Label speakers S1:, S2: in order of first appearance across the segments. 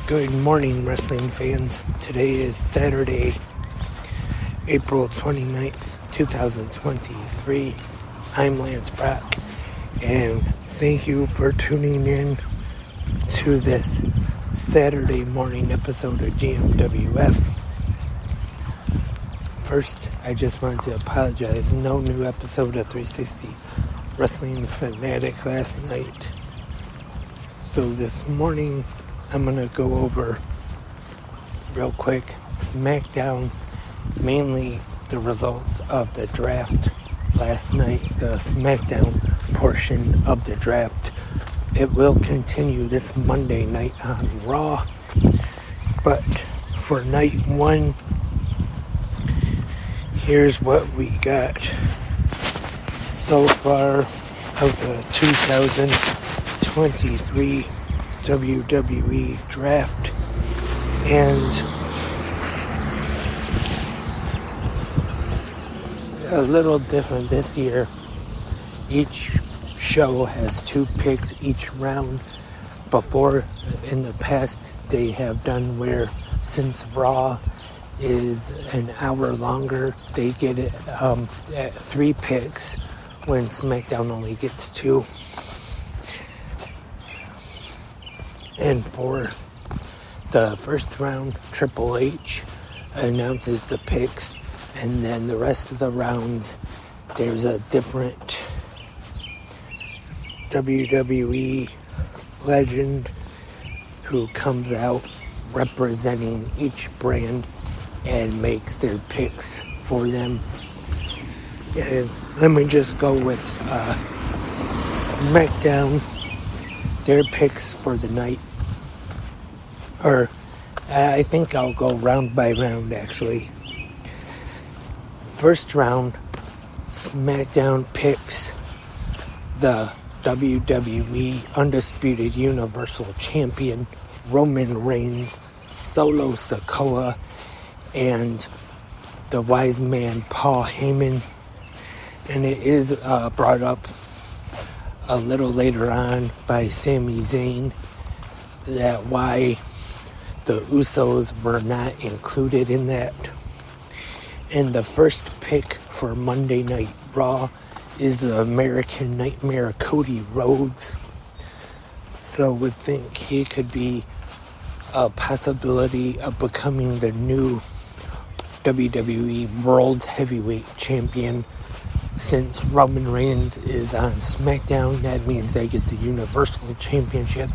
S1: Good morning, wrestling fans. Today is Saturday, April 29th, 2023. I'm Lance Brock, and thank you for tuning in to this Saturday morning episode of GMWF. First, I just want to apologize. No new episode of 360 Wrestling Fanatic last night. So this morning, I'm going to go over real quick SmackDown, mainly the results of the draft last night, the SmackDown portion of the draft. It will continue this Monday night on Raw, but for night one, here's what we got so far of the 2023 WWE draft. And a little different this year. Each show has 2 picks each round. Before, in the past, they have done where, since Raw is an hour longer, they get it at 3 picks when SmackDown only gets 2. And for the first round, Triple H announces the picks, and then the rest of the rounds, there's a different WWE legend who comes out representing each brand and makes their picks for them. And let me just go with SmackDown, their picks for the night. Or I think I'll go round by round, actually. First round, SmackDown picks the WWE Undisputed Universal Champion Roman Reigns, Solo Sikoa, and the wise man Paul Heyman. And it is brought up a little later on by Sami Zayn that why the Usos were not included in that. And the first pick for Monday Night Raw is the American Nightmare Cody Rhodes. So would think he could be a possibility of becoming the new WWE World Heavyweight Champion. Since Roman Reigns is on SmackDown, that means they get the Universal Championship,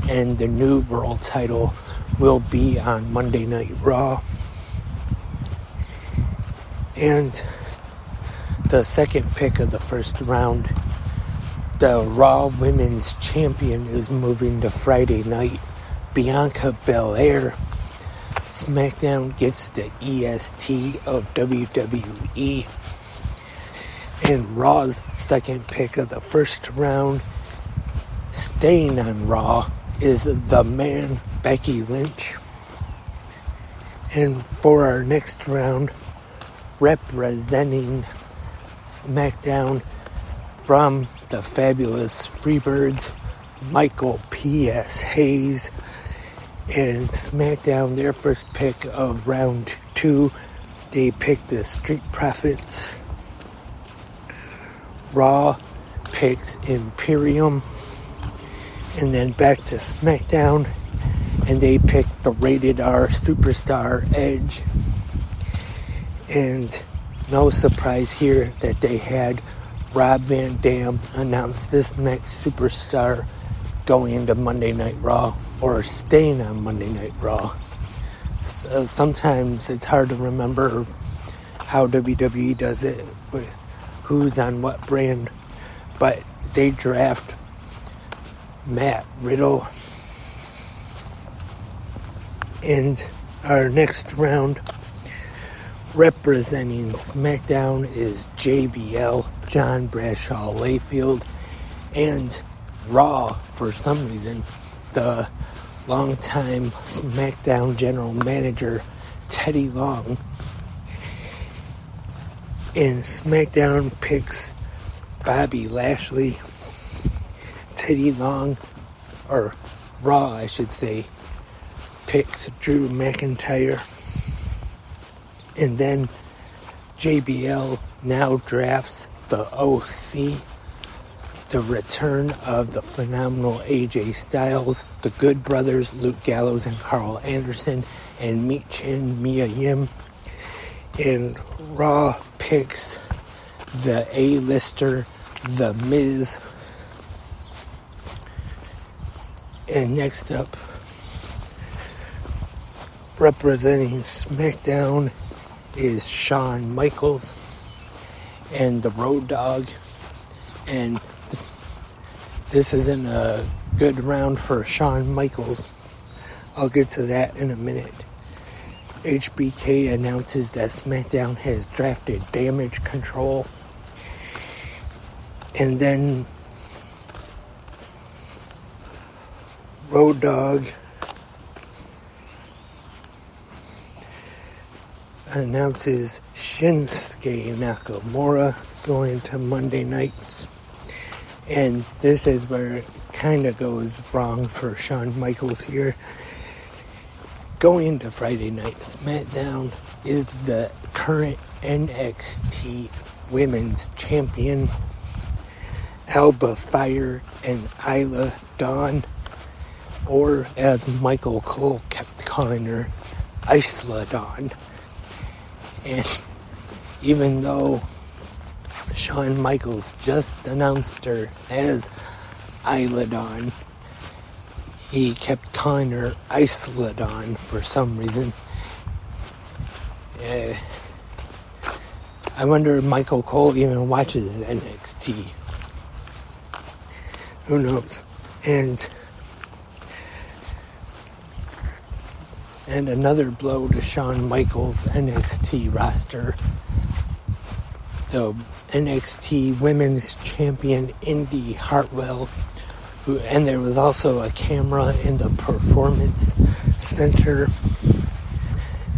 S1: and the new world title will be on Monday Night Raw. And the second pick of the first round, the Raw Women's Champion is moving to Friday night. Bianca Belair. SmackDown gets the EST of WWE. And Raw's second pick of the first round, staying on Raw, is the man Becky Lynch. And for our next round, representing SmackDown from the Fabulous Freebirds, Michael P.S. Hayes. And SmackDown, their first pick of round 2, they picked the Street Profits. Raw picks Imperium. And then back to SmackDown, and they picked the Rated R Superstar Edge. And no surprise here that they had Rob Van Dam announce this next superstar going into Monday Night Raw, or staying on Monday Night Raw. So sometimes it's hard to remember how WWE does it with who's on what brand, but they draft Matt Riddle. And our next round, representing SmackDown, is JBL, John Bradshaw Layfield. And Raw, for some reason, the longtime SmackDown general manager, Teddy Long. And SmackDown picks Bobby Lashley. Teddy Long, or Raw, I should say, picks Drew McIntyre. And then JBL now drafts the OC, the return of the phenomenal AJ Styles, the Good Brothers, Luke Gallows and Carl Anderson, and Michin Mia Yim. And Raw picks the A-lister, The Miz. And next up, representing SmackDown is Shawn Michaels and the Road Dogg. And this isn't a good round for Shawn Michaels. I'll get to that in a minute. HBK announces that SmackDown has drafted Damage Control. And then Road Dogg announces Shinsuke Nakamura going to Monday nights. And this is where it kind of goes wrong for Shawn Michaels here. Going to Friday Night SmackDown is the current NXT Women's Champion, Alba Fire and Isla Dawn, or as Michael Cole kept calling her, Isla Dawn. And even though Shawn Michaels just announced her as Isla Dawn, he kept calling her Isla Dawn for some reason. I wonder if Michael Cole even watches NXT. Who knows? And another blow to Shawn Michaels' NXT roster. The NXT Women's Champion Indy Hartwell, and there was also a camera in the Performance Center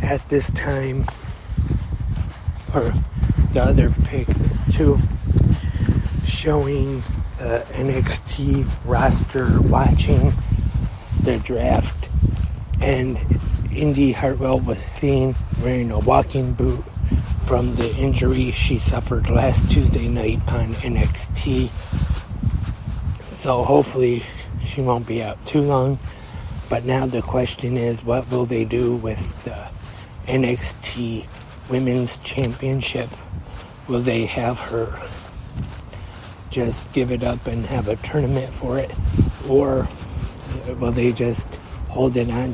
S1: at this time, or the other pic too, showing the NXT roster watching the draft, and Indy Hartwell was seen wearing a walking boot from the injury she suffered last Tuesday night on NXT. So hopefully she won't be out too long. But now the question is, what will they do with the NXT Women's Championship? Will they have her just give it up and have a tournament for it? Or will they just hold it on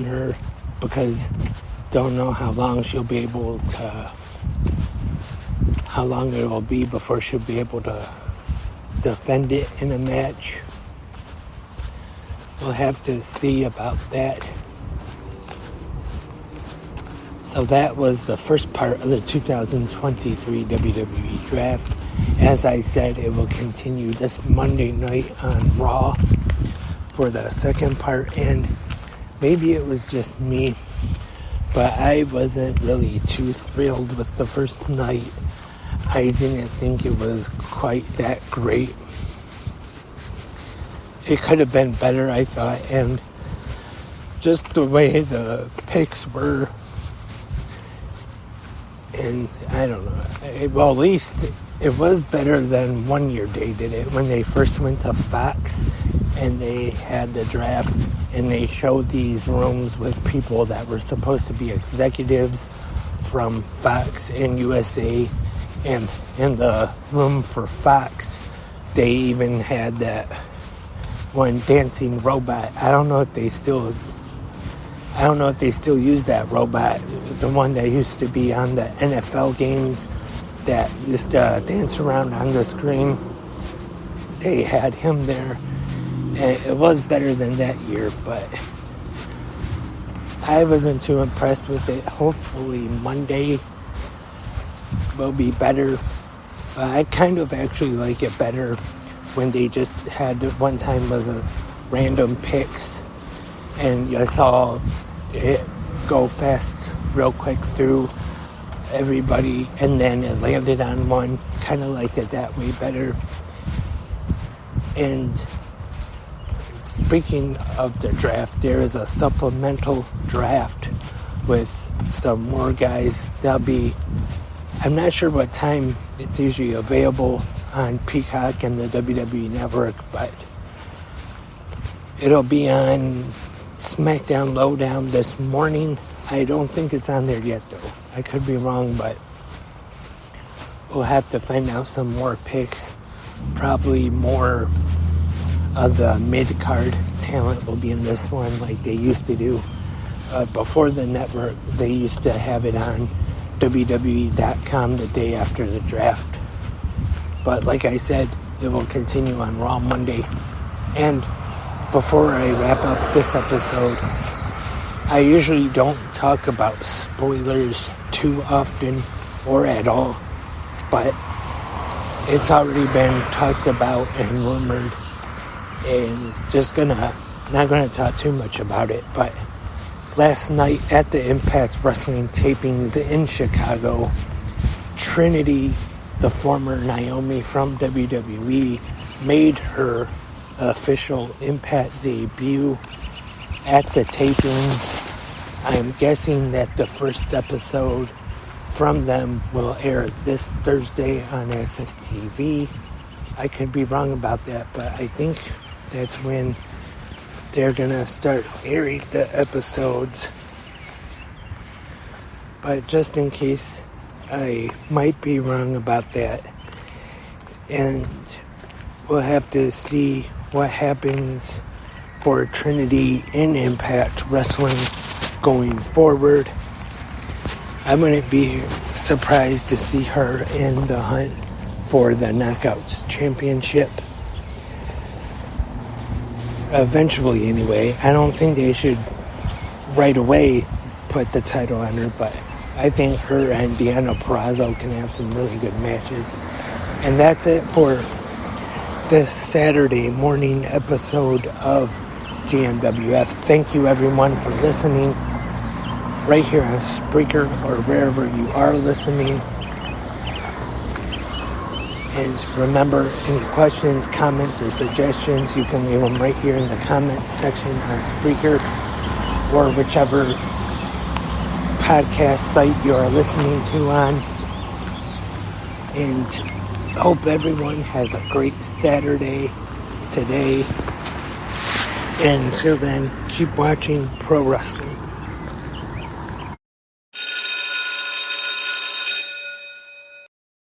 S1: her because don't know how long it will be before she'll be able to defend it in a match. We'll have to see about that. So that was the first part of the 2023 WWE Draft. As I said, it will continue this Monday night on Raw for the second part, and maybe it was just me, but I wasn't really too thrilled with the first night. I didn't think it was quite that great. It could have been better, I thought, and just the way the picks were, and I don't know, well, at least it was better than One Year Day did it when they first went to Fox and they had the draft and they showed these rooms with people that were supposed to be executives from Fox and USA, and in the room for Fox they even had that one dancing robot. I don't know if they still use that robot, the one that used to be on the NFL games that used to dance around on the screen. They had him there, and it was better than that year, but I wasn't too impressed with it. Hopefully Monday will be better. I kind of actually like it better when they just had, one time was a random picks and you saw it go fast real quick through everybody and then it landed on one. Kind of liked it that way better. And speaking of the draft, there is a supplemental draft with some more guys. I'm not sure what time it's usually available on Peacock and the WWE Network, but it'll be on SmackDown Lowdown this morning. I don't think it's on there yet, though. I could be wrong, but we'll have to find out some more picks. Probably more of the mid-card talent will be in this one like they used to do. Before the network, they used to have it on WWE.com the day after the draft. But like I said, it will continue on Raw Monday. And before I wrap up this episode, I usually don't talk about spoilers too often or at all. But it's already been talked about and rumored. And not gonna talk too much about it. But last night at the Impact Wrestling tapings in Chicago, Trinity, the former Naomi from WWE, made her official Impact debut at the tapings. I'm guessing that the first episode from them will air this Thursday on SSTV. I could be wrong about that, but I think that's when they're gonna start airing the episodes. But just in case I might be wrong about that, and we'll have to see what happens for Trinity in Impact Wrestling going forward. I wouldn't be surprised to see her in the hunt for the Knockouts Championship. Eventually, anyway. I don't think they should right away put the title on her, but I think her and Deonna Purrazzo can have some really good matches. And that's it for this Saturday morning episode of GMWF. Thank you everyone for listening right here on Spreaker or wherever you are listening. And remember, any questions, comments, or suggestions, you can leave them right here in the comments section on Spreaker or whichever podcast site you are listening to on. And hope everyone has a great Saturday today. And until then, keep watching pro wrestling.